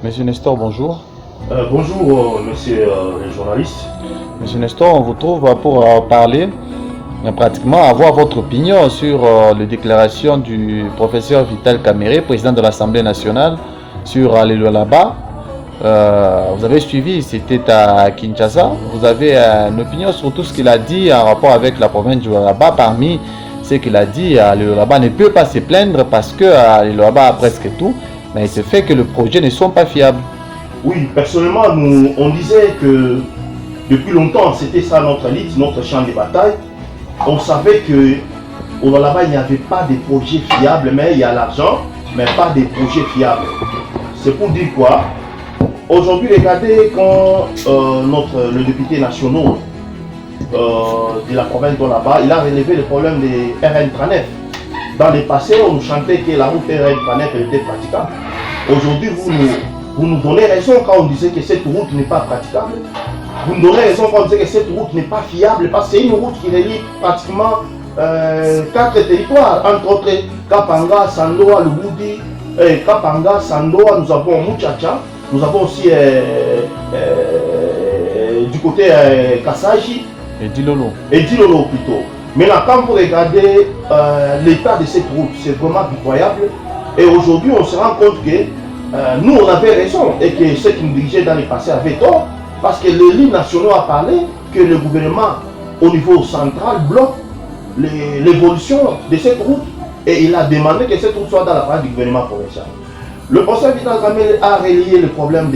Monsieur Nestor, bonjour. Bonjour, monsieur les journalistes. Monsieur Nestor, on vous trouve pour parler, pratiquement avoir votre opinion sur les déclarations du professeur Vital Kamerhe, président de l'Assemblée nationale, sur les Lualaba. Vous avez suivi, c'était à Kinshasa. Vous avez une opinion sur tout ce qu'il a dit en rapport avec la province du Lualaba. Parmi ce qu'il a dit, le Lualaba ne peut pas se plaindre parce que le Lualaba a presque tout, mais il se fait que les projets ne sont pas fiables. Oui, personnellement, on disait que depuis longtemps, c'était ça notre lutte, notre champ de bataille. On savait qu'au Lualaba, il n'y avait pas de projets fiables, mais il y a l'argent, mais pas de projets fiables. C'est pour dire quoi? Aujourd'hui, regardez quand le député national de la province de là-bas, il a relevé le problème des RN39. Dans le passé, on nous chantait que la route RN39 était praticable. Aujourd'hui, vous nous donnez raison quand on disait que cette route n'est pas praticable. Vous nous donnez raison quand on disait que cette route n'est pas fiable parce que c'est une route qui relie pratiquement 4 territoires, entre autres Kapanga, Sandoa, Lubudi, Kapanga, Sandoa, nous avons Muchacha, nous avons aussi du côté Kasaji et Dilolo. Et Dilolo plutôt. Maintenant, quand vous regardez l'état de cette route, c'est vraiment pitoyable. Et aujourd'hui, on se rend compte que nous, on avait raison et que ceux qui nous dirigeaient dans le passé avaient tort. Parce que l'élite nationale a parlé que le gouvernement, au niveau central, bloque l'évolution de cette route. Et il a demandé que cette route soit dans la partie du gouvernement provincial. Le professeur Vital Kamerhe a relié le problème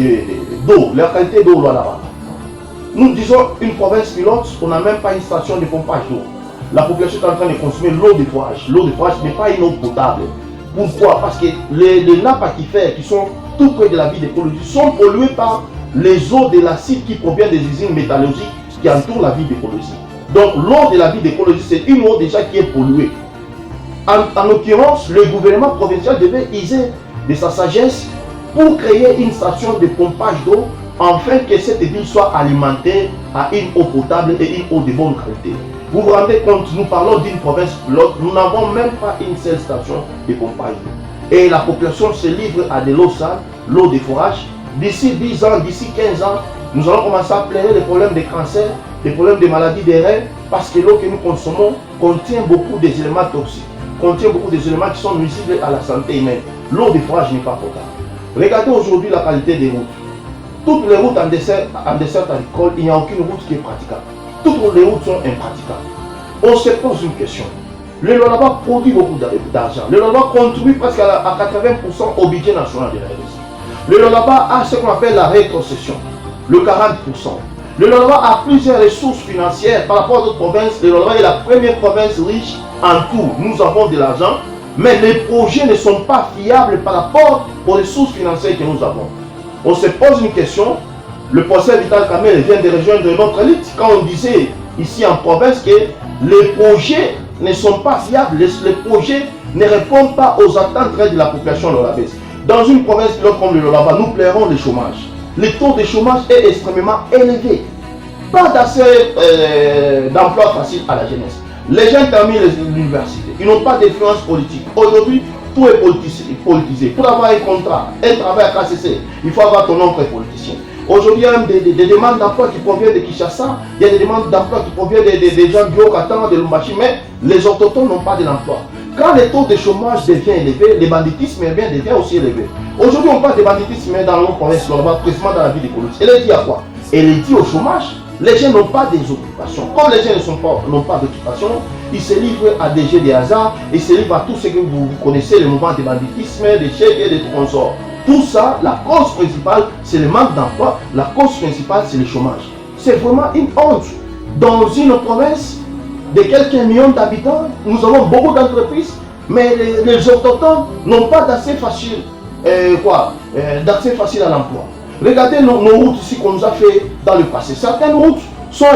d'eau, la qualité d'eau là-bas. Nous disons une province pilote, on n'a même pas une station de pompage d'eau. La population est en train de consommer l'eau de forage. L'eau de forage n'est pas une eau potable. Pourquoi? Parce que les nappes aquifères qui sont tout près de la ville d'écologie sont polluées par les eaux de l'acide qui provient des usines métallurgiques qui entourent la ville d'écologie. Donc l'eau de la ville d'écologie, c'est une eau déjà qui est polluée. En l'occurrence, le gouvernement provincial devait user de sa sagesse pour créer une station de pompage d'eau afin que cette ville soit alimentée à une eau potable et une eau de bonne qualité. Vous vous rendez compte, nous parlons d'une province pilote, nous n'avons même pas une seule station de pompage d'eau. Et la population se livre à de l'eau sale, l'eau de forage. D'ici 10 ans, d'ici 15 ans, nous allons commencer à plaider les problèmes de cancer, les problèmes de maladies des reins, parce que l'eau que nous consommons contient beaucoup d'éléments toxiques, contient beaucoup d'éléments qui sont nuisibles à la santé humaine. L'eau de forage n'est pas potable. Regardez aujourd'hui la qualité des routes. Toutes les routes en dessert agricole, il n'y a aucune route qui est praticable. Toutes les routes sont impraticables. On se pose une question. Le Lualaba produit beaucoup d'argent. Le Lualaba contribue presque à 80% au budget national de la RDC. Le Lualaba a ce qu'on appelle la rétrocession, le 40%. Le Lualaba a plusieurs ressources financières par rapport à d'autres provinces. Le Lualaba est la première province riche en tout. Nous avons de l'argent, mais les projets ne sont pas fiables par rapport aux ressources financières que nous avons. On se pose une question. Le professeur Vital Kamerhe vient de rejoindre notre élite quand on disait ici en province que les projets ne sont pas fiables, les projets ne répondent pas aux attentes de la population lualabaise. Dans une province pilote comme le Lualaba, nous plairons le chômage. Le taux de chômage est extrêmement élevé. Pas d'accès d'emploi facile à la jeunesse. Les jeunes terminent l'université, ils n'ont pas d'influence politique. Aujourd'hui, tout est politisé. Pour avoir un contrat, un travail à KCC, il faut avoir ton oncle politicien. Aujourd'hui, il y a même des demandes d'emploi qui proviennent de Kinshasa, il y a des demandes d'emploi qui proviennent des gens du Haut-Katanga, de Lumbashi, mais les autochtones n'ont pas de l'emploi. Quand le taux de chômage devient élevé, le banditisme devient aussi élevé. Aujourd'hui, on parle de banditisme dans nos provinces, précisément dans la ville d'écologie. Elle est dit à quoi? Elle est dit au chômage. Les gens n'ont pas des occupations. Comme les gens n'ont pas d'occupation, ils se livrent à des jeux de hasard, ils se livrent à tout ce que vous connaissez, le mouvement de banditisme, des chèques et des consorts. Tout ça, la cause principale, c'est le manque d'emploi. La cause principale, c'est le chômage. C'est vraiment une honte. Dans une province de quelques millions d'habitants, nous avons beaucoup d'entreprises, mais les autochtones n'ont pas d'accès facile, d'accès facile à l'emploi. Regardez nos routes ici qu'on nous a fait dans le passé. Certaines routes sont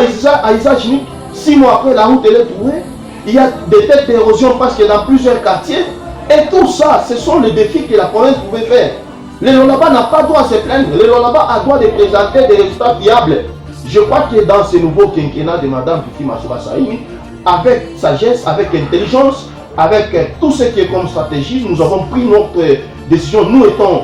à usage unique. 6 mois après, la route elle est trouvée. Il y a des têtes d'érosion parce que dans plusieurs quartiers. Et tout ça, ce sont les défis que la province pouvait faire. Le Lualaba n'a pas droit à se plaindre. Le Lualaba a droit de présenter des résultats fiables. Je crois que dans ce nouveau quinquennat de Mme Fifi Massoura Saïmi, avec sagesse, avec intelligence, avec tout ce qui est comme stratégie, nous avons pris notre décision. Nous étant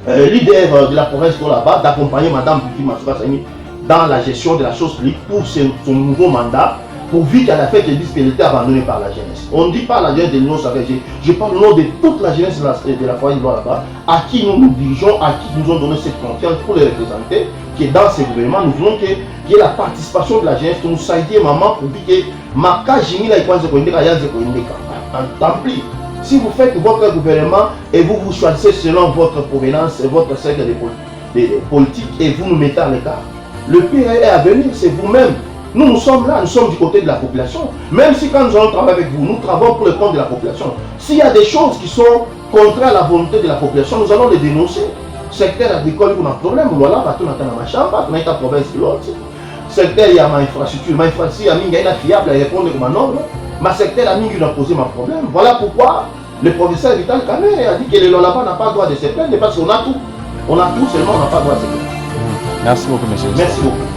leader de la province de là-bas, d'accompagner Mme Fifi Masuka Sani dans la gestion de la chose publique pour son nouveau mandat, pourvu qu'à la fin qu'elle dise qu'elle était abandonnée par la jeunesse. On ne dit pas la jeunesse de l'Union sacrée, je parle au nom de toute la jeunesse de la province de là-bas, à qui nous nous dirigeons, à qui nous ont donné cette confiance pour les représenter, que dans ce gouvernement, nous voulons qu'il y ait la participation de la jeunesse, que nous sachions maman pour dire que Maka Jingila et Kwanze Koindeka, Yanze Koindeka. Tant pis. Si vous faites votre gouvernement et vous choisissez selon votre provenance et votre cercle de politique et vous nous mettez en l'écart, le pire est à venir, c'est vous-même. Nous sommes là, nous sommes du côté de la population. Même si quand nous allons travailler avec vous, nous travaillons pour le compte de la population. S'il y a des choses qui sont contraires à la volonté de la population, nous allons les dénoncer. Secteur agricole, on a un problème, voilà, on a un chambre, on a une province de l'autre. Secteur, il y a ma infrastructure, il y a une fiable à répondre à ma norme. Ma secteur a mis à poser ma problème. Voilà pourquoi le professeur Vital Kamerhe a dit que le là-bas n'a pas le droit de se plaindre parce qu'on a tout. On a tout, seulement on n'a pas le droit de se plaindre. Merci beaucoup, monsieur. Merci beaucoup.